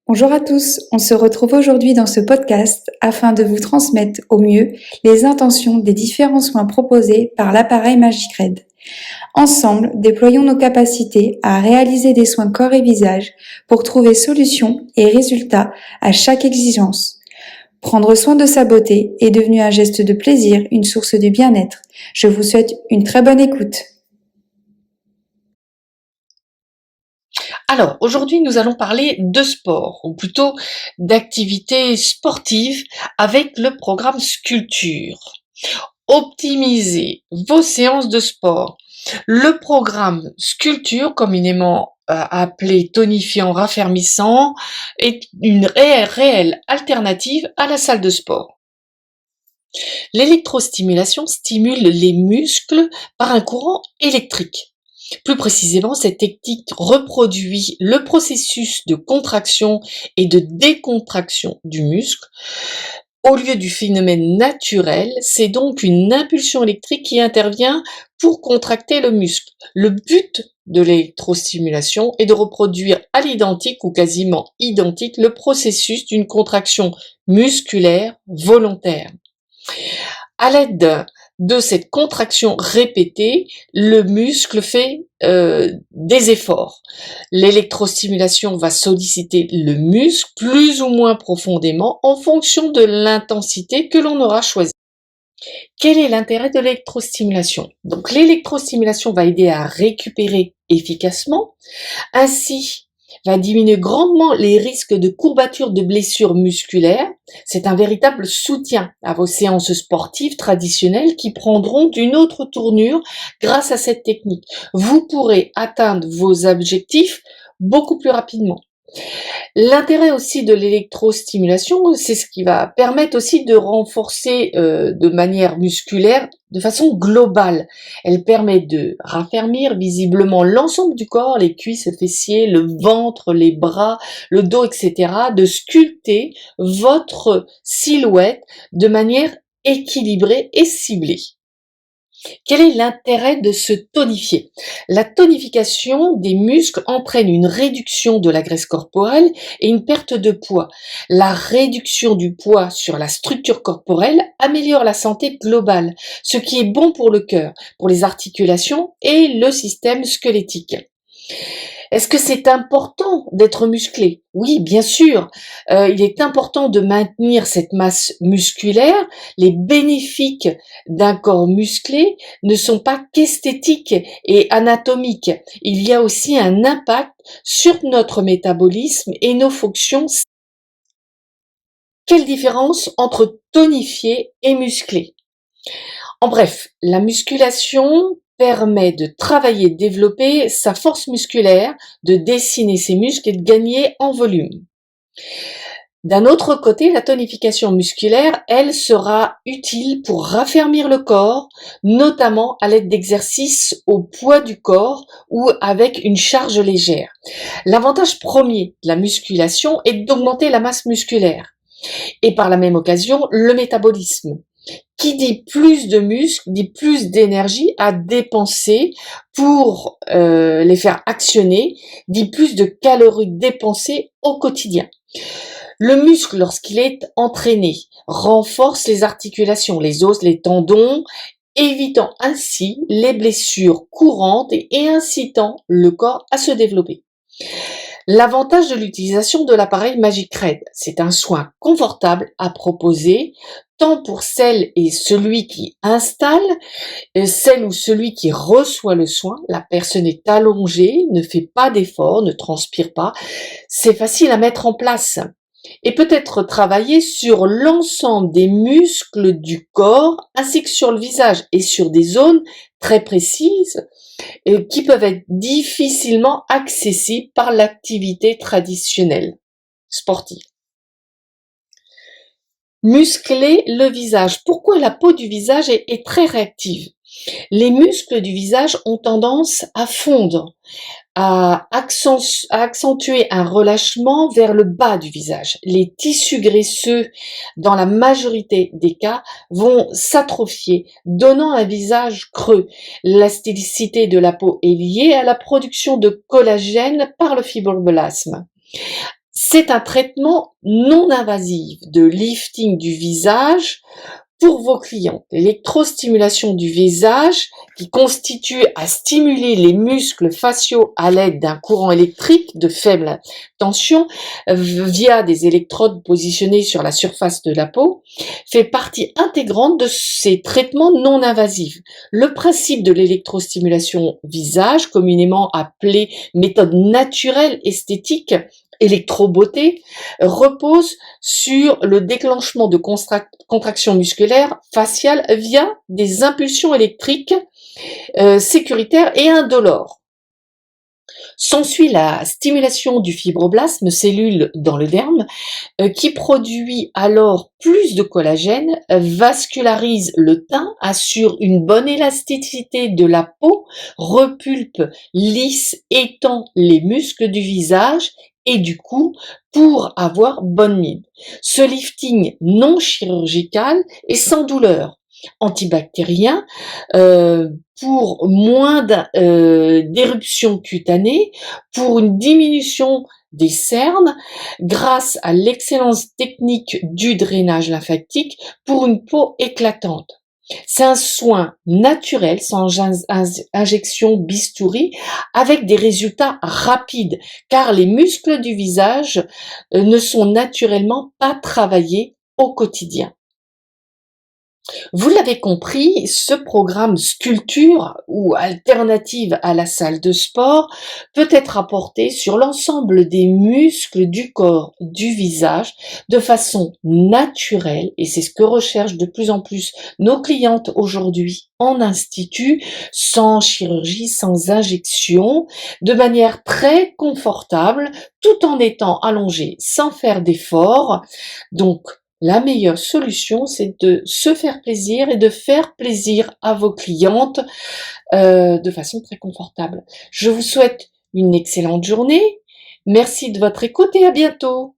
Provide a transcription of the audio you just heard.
Bonjour à tous, on se retrouve aujourd'hui dans ce podcast afin de vous transmettre au mieux les intentions des différents soins proposés par l'appareil MagicRed. Ensemble, déployons nos capacités à réaliser des soins corps et visage pour trouver solutions et résultats à chaque exigence. Prendre soin de sa beauté est devenu un geste de plaisir, une source de bien-être. Je vous souhaite une très bonne écoute. Alors, aujourd'hui, nous allons parler de sport, ou plutôt d'activités sportives avec le programme Sculpture. Optimisez vos séances de sport. Le programme Sculpture, communément appelé tonifiant raffermissant, est une réelle alternative à la salle de sport. L'électrostimulation stimule les muscles par un courant électrique. Plus précisément, cette technique reproduit le processus de contraction et de décontraction du muscle. Au lieu du phénomène naturel, c'est donc une impulsion électrique qui intervient pour contracter le muscle. Le but de l'électrostimulation est de reproduire à l'identique ou quasiment identique le processus d'une contraction musculaire volontaire. À l'aide de cette contraction répétée, le muscle fait des efforts. L'électrostimulation va solliciter le muscle plus ou moins profondément en fonction de l'intensité que l'on aura choisie. Quel est l'intérêt de l'électrostimulation? Donc l'électrostimulation va aider à récupérer efficacement, ainsi va diminuer grandement les risques de courbatures de blessures musculaires. C'est un véritable soutien à vos séances sportives traditionnelles qui prendront une autre tournure grâce à cette technique. Vous pourrez atteindre vos objectifs beaucoup plus rapidement. L'intérêt aussi de l'électrostimulation, c'est ce qui va permettre aussi de renforcer de manière musculaire de façon globale. Elle permet de raffermir visiblement l'ensemble du corps, les cuisses, le fessier, le ventre, les bras, le dos, etc., de sculpter votre silhouette de manière équilibrée et ciblée. Quel est l'intérêt de se tonifier? La tonification des muscles entraîne une réduction de la graisse corporelle et une perte de poids. La réduction du poids sur la structure corporelle améliore la santé globale, ce qui est bon pour le cœur, pour les articulations et le système squelettique. Est-ce que c'est important d'être musclé? Oui, bien sûr. Il est important de maintenir cette masse musculaire. Les bénéfices d'un corps musclé ne sont pas qu'esthétiques et anatomiques. Il y a aussi un impact sur notre métabolisme et nos fonctions. Quelle différence entre tonifié et musclé? En bref, la musculation permet de travailler, de développer sa force musculaire, de dessiner ses muscles et de gagner en volume. D'un autre côté, la tonification musculaire, elle, sera utile pour raffermir le corps, notamment à l'aide d'exercices au poids du corps ou avec une charge légère. L'avantage premier de la musculation est d'augmenter la masse musculaire et par la même occasion le métabolisme. Qui dit plus de muscles, dit plus d'énergie à dépenser pour les faire actionner, dit plus de calories dépensées au quotidien. Le muscle, lorsqu'il est entraîné, renforce les articulations, les os, les tendons, évitant ainsi les blessures courantes et incitant le corps à se développer. L'avantage de l'utilisation de l'appareil MagicRed, c'est un soin confortable à proposer tant pour celle et celui qui installe, celle ou celui qui reçoit le soin. La personne est allongée, ne fait pas d'effort, ne transpire pas. C'est facile à mettre en place et peut-être travailler sur l'ensemble des muscles du corps ainsi que sur le visage et sur des zones très précises qui peuvent être difficilement accessibles par l'activité traditionnelle sportive. Muscler le visage. Pourquoi la peau du visage est très réactive? Les muscles du visage ont tendance à fondre, à accentuer un relâchement vers le bas du visage. Les tissus graisseux, dans la majorité des cas, vont s'atrophier, donnant un visage creux. L'élasticité de la peau est liée à la production de collagène par le fibroblasme. C'est un traitement non invasif de lifting du visage pour vos clients. L'électrostimulation du visage qui constitue à stimuler les muscles faciaux à l'aide d'un courant électrique de faible tension via des électrodes positionnées sur la surface de la peau fait partie intégrante de ces traitements non invasifs. Le principe de l'électrostimulation visage, communément appelée méthode naturelle esthétique, électrobeauté, repose sur le déclenchement de contractions musculaires faciales via des impulsions électriques sécuritaires et indolores. S'ensuit la stimulation du fibroblasme, cellule dans le derme, qui produit alors plus de collagène, vascularise le teint, assure une bonne élasticité de la peau, repulpe, lisse, étend les muscles du visage et du cou pour avoir bonne mine. Ce lifting non chirurgical est sans douleur, antibactérien, pour moins d'éruptions cutanées, pour une diminution des cernes, grâce à l'excellence technique du drainage lymphatique pour une peau éclatante. C'est un soin naturel, sans injection bistouri, avec des résultats rapides, car les muscles du visage ne sont naturellement pas travaillés au quotidien. Vous l'avez compris, ce programme sculpture ou alternative à la salle de sport peut être apporté sur l'ensemble des muscles du corps, du visage, de façon naturelle, et c'est ce que recherchent de plus en plus nos clientes aujourd'hui en institut, sans chirurgie, sans injection, de manière très confortable, tout en étant allongée, sans faire d'efforts. Donc, la meilleure solution, c'est de se faire plaisir et de faire plaisir à vos clientes de façon très confortable. Je vous souhaite une excellente journée. Merci de votre écoute et à bientôt.